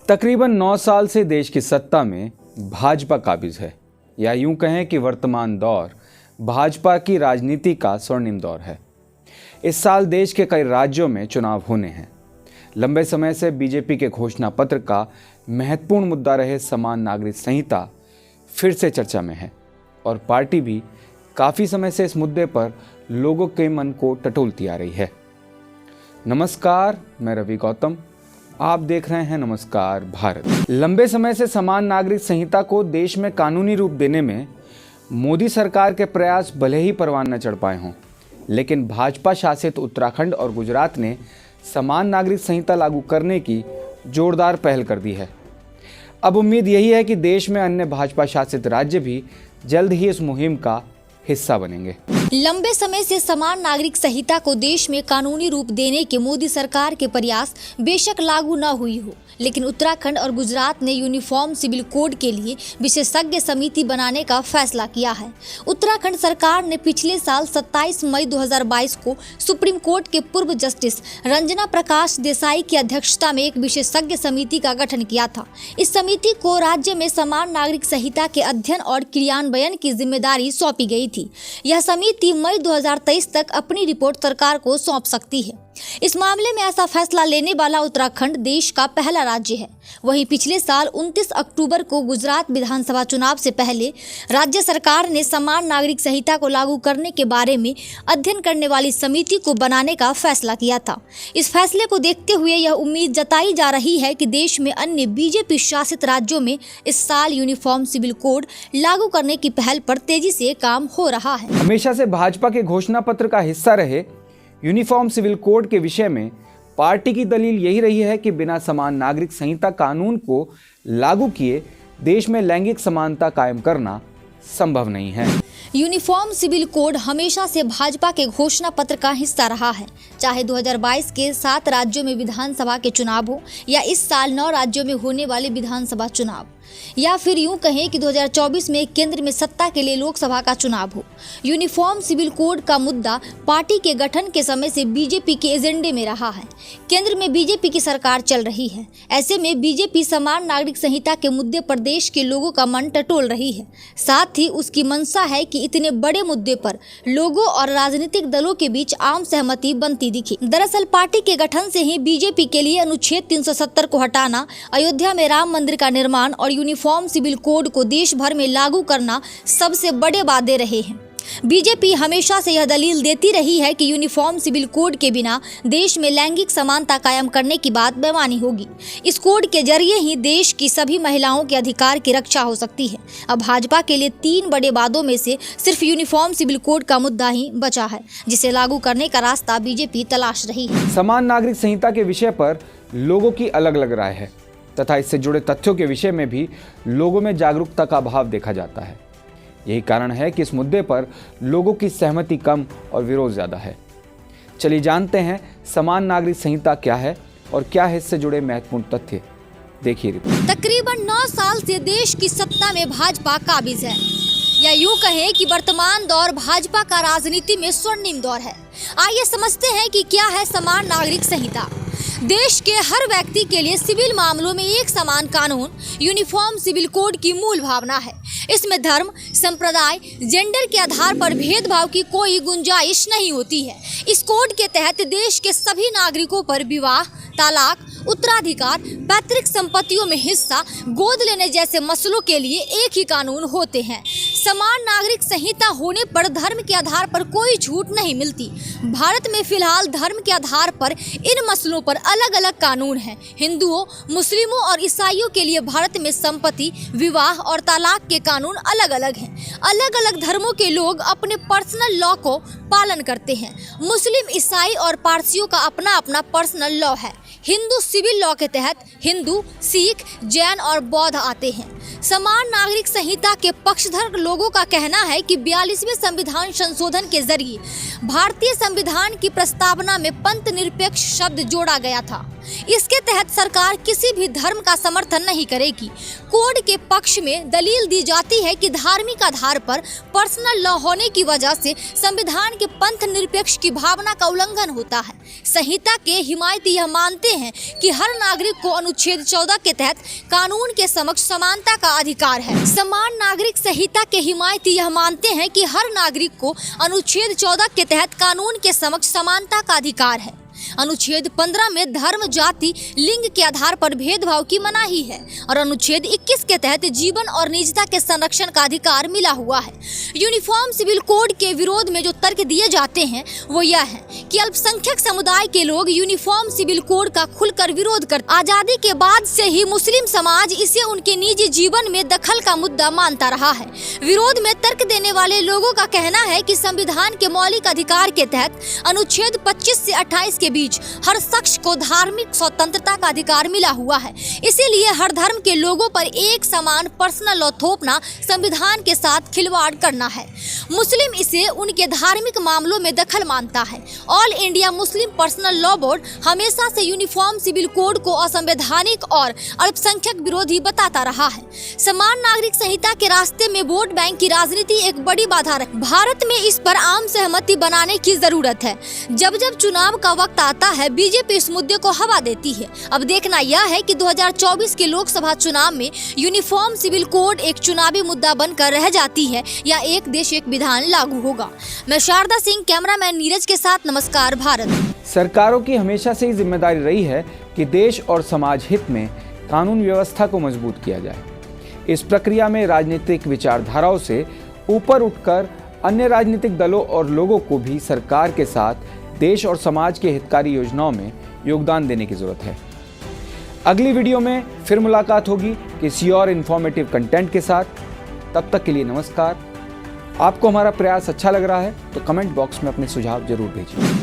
तकरीबन 9 साल से देश की सत्ता में भाजपा काबिज है, या यूं कहें कि वर्तमान दौर भाजपा की राजनीति का स्वर्णिम दौर है। इस साल देश के कई राज्यों में चुनाव होने हैं। लंबे समय से बीजेपी के घोषणा पत्र का महत्वपूर्ण मुद्दा रहे समान नागरिक संहिता फिर से चर्चा में है और पार्टी भी काफ़ी समय से इस मुद्दे पर लोगों के मन को टटोलती आ रही है। नमस्कार, मैं रवि गौतम, आप देख रहे हैं नमस्कार भारत। लंबे समय से समान नागरिक संहिता को देश में कानूनी रूप देने में मोदी सरकार के प्रयास भले ही परवान न चढ़ पाए हों, लेकिन भाजपा शासित उत्तराखंड और गुजरात ने समान नागरिक संहिता लागू करने की जोरदार पहल कर दी है। अब उम्मीद यही है कि देश में अन्य भाजपा शासित राज्य भी जल्द ही इस मुहिम का हिस्सा बनेंगे। लंबे समय से समान नागरिक संहिता को देश में कानूनी रूप देने के मोदी सरकार के प्रयास बेशक लागू न हुई हो, लेकिन उत्तराखंड और गुजरात ने यूनिफॉर्म सिविल कोड के लिए विशेषज्ञ समिति बनाने का फैसला किया है। उत्तराखंड सरकार ने पिछले साल 27 मई 2022 को सुप्रीम कोर्ट के पूर्व जस्टिस रंजना प्रकाश देसाई की अध्यक्षता में एक विशेषज्ञ समिति का गठन किया था। इस समिति को राज्य में समान नागरिक संहिता के अध्ययन और क्रियान्वयन की जिम्मेदारी सौंपी गई थी। यह समिति मई 2023 तक अपनी रिपोर्ट सरकार को सौंप सकती है। इस मामले में ऐसा फैसला लेने वाला उत्तराखंड देश का पहला राज्य है। वहीं पिछले साल 29 अक्टूबर को गुजरात विधानसभा चुनाव से पहले राज्य सरकार ने समान नागरिक संहिता को लागू करने के बारे में अध्ययन करने वाली समिति को बनाने का फैसला किया था। इस फैसले को देखते हुए यह उम्मीद जताई जा रही है कि देश में अन्य बीजेपी शासित राज्यों में इस साल यूनिफॉर्म सिविल कोड लागू करने की पहल पर तेजी से काम हो रहा है। हमेशा से भाजपा के घोषणा पत्र का हिस्सा रहे यूनिफॉर्म सिविल कोड के विषय में पार्टी की दलील यही रही है कि बिना समान नागरिक संहिता कानून को लागू किए देश में लैंगिक समानता कायम करना संभव नहीं है। यूनिफॉर्म सिविल कोड हमेशा से भाजपा के घोषणा पत्र का हिस्सा रहा है, चाहे 2022 के 7 राज्यों में विधानसभा के चुनाव हो या इस साल 9 राज्यों में होने वाले विधानसभा चुनाव, या फिर यूं कहें कि 2024 में केंद्र में सत्ता के लिए लोकसभा का चुनाव हो। यूनिफॉर्म सिविल कोड का मुद्दा पार्टी के गठन के समय से बीजेपी के एजेंडे में रहा है। केंद्र में बीजेपी की सरकार चल रही है, ऐसे में बीजेपी समान नागरिक संहिता के मुद्दे पर देश के लोगों का मन टटोल रही है। साथ ही उसकी मंशा है कि इतने बड़े मुद्दे पर लोगों और राजनीतिक दलों के बीच आम सहमति बनती दिखी। दरअसल पार्टी के गठन से ही बीजेपी के लिए अनुच्छेद 370 को हटाना, अयोध्या में राम मंदिर का निर्माण और यूनिफॉर्म सिविल कोड को देश भर में लागू करना सबसे बड़े वादे रहे हैं। बीजेपी हमेशा से यह दलील देती रही है कि यूनिफॉर्म सिविल कोड के बिना देश में लैंगिक समानता कायम करने की बात बेमानी होगी। इस कोड के जरिए ही देश की सभी महिलाओं के अधिकार की रक्षा हो सकती है। अब भाजपा के लिए 3 बड़े वादों में से सिर्फ यूनिफॉर्म सिविल कोड का मुद्दा ही बचा है, जिसे लागू करने का रास्ता बीजेपी तलाश रही है। समान नागरिक संहिता के विषय पर लोगों की अलग अलग राय है तथा इससे जुड़े तथ्यों के विषय में भी लोगों में जागरूकता का अभाव देखा जाता है। यही कारण है कि इस मुद्दे पर लोगों की सहमति कम और विरोध ज़्यादा है। चलिए जानते हैं समान नागरिक संहिता क्या है और क्या है इससे जुड़े महत्वपूर्ण तथ्य। देखिए रिपोर्ट। तकरीबन 9 साल से देश की सत्ता में भाजपा काबिज है, या यूं कहें कि वर्तमान दौर भाजपा का राजनीति में स्वर्णिम दौर है। आइए समझते हैं कि क्या है समान नागरिक संहिता। देश के हर व्यक्ति के लिए सिविल मामलों में एक समान कानून यूनिफॉर्म सिविल कोड की मूल भावना है। इसमें धर्म, संप्रदाय, जेंडर के आधार पर भेदभाव की कोई गुंजाइश नहीं होती है। इस कोड के तहत देश के सभी नागरिकों पर विवाह, तलाक, उत्तराधिकार, पैतृक संपत्तियों में हिस्सा, गोद लेने जैसे मसलों के लिए एक ही कानून होते हैं। समान नागरिक संहिता होने पर धर्म के आधार पर कोई छूट नहीं मिलती। भारत में फिलहाल धर्म के आधार पर इन मसलों पर अलग अलग कानून हैं। हिंदुओं, मुस्लिमों और ईसाइयों के लिए भारत में संपत्ति, विवाह और तलाक के कानून अलग अलग हैं। अलग अलग धर्मों के लोग अपने पर्सनल लॉ को पालन करते हैं। मुस्लिम, ईसाई और पारसियों का अपना अपना पर्सनल लॉ है। हिंदू सिविल लॉ के तहत हिंदू, सिख, जैन और बौद्ध आते हैं। समान नागरिक संहिता के पक्षधर लोगों का कहना है कि 42वें संविधान संशोधन के जरिए भारतीय संविधान की प्रस्तावना में पंथ निरपेक्ष शब्द जोड़ा गया था। इसके तहत सरकार किसी भी धर्म का समर्थन नहीं करेगी। कोड के पक्ष में दलील दी जाती है कि धार्मिक आधार पर पर्सनल लॉ होने की वजह से संविधान के पंथ निरपेक्ष की भावना का उल्लंघन होता है। संहिता के हिमायती यह मानते हैं कि हर नागरिक को अनुच्छेद 14 के तहत कानून के समक्ष समानता का अधिकार है। समान नागरिक संहिता के हिमायती यह मानते हैं कि हर नागरिक को अनुच्छेद 14 के तहत कानून के समक्ष समानता का अधिकार है। अनुच्छेद 15 में धर्म, जाति, लिंग के आधार पर भेदभाव की मनाही है और अनुच्छेद 21 के तहत जीवन और निजता के संरक्षण का अधिकार मिला हुआ है। यूनिफॉर्म सिविल कोड के विरोध में जो तर्क दिए जाते हैं वो यह है कि अल्पसंख्यक समुदाय के लोग यूनिफॉर्म सिविल कोड का खुलकर विरोध करते। आजादी के बाद से ही मुस्लिम समाज इसे उनके निजी जीवन में दखल का मुद्दा मानता रहा है। विरोध में तर्क देने वाले लोगों का कहना है कि संविधान के मौलिक अधिकार के तहत अनुच्छेद 25 से 28 के बीच हर शख्स को धार्मिक स्वतंत्रता का अधिकार मिला हुआ है। इसीलिए हर धर्म के लोगों पर एक समान पर्सनल लॉ थोपना संविधान के साथ खिलवाड़ करना है। मुस्लिम इसे उनके धार्मिक मामलों में दखल मानता है। All India Muslim personal law board हमेशा से यूनिफॉर्म सिविल कोड को असंवैधानिक और अल्पसंख्यक विरोधी बताता रहा है। समान नागरिक संहिता के रास्ते में वोट बैंक की राजनीति एक बड़ी बाधा है। भारत में इस पर आम सहमति बनाने की जरूरत है। जब जब चुनाव का वक्त आता है, बीजेपी इस मुद्दे को हवा देती है। अब देखना यह है कि 2024 के लोकसभा चुनाव में यूनिफॉर्म सिविल कोड एक चुनावी मुद्दा बनकर रह जाती है या एक देश एक विधान लागू होगा। मैं शारदा सिंह, कैमरामैन नीरज के साथ, नमस्कार भारत। सरकारों की हमेशा से ही जिम्मेदारी रही है कि देश और समाज हित में कानून व्यवस्था को मजबूत किया जाए। इस प्रक्रिया में राजनीतिक विचारधाराओं से ऊपर उठकर अन्य राजनीतिक दलों और लोगों को भी सरकार के साथ देश और समाज के हितकारी योजनाओं में योगदान देने की जरूरत है। अगली वीडियो में फिर मुलाकात होगी किसी और इन्फॉर्मेटिव कंटेंट के साथ। तब तक के लिए नमस्कार। आपको हमारा प्रयास अच्छा लग रहा है तो कमेंट बॉक्स में अपने सुझाव जरूर भेजिए।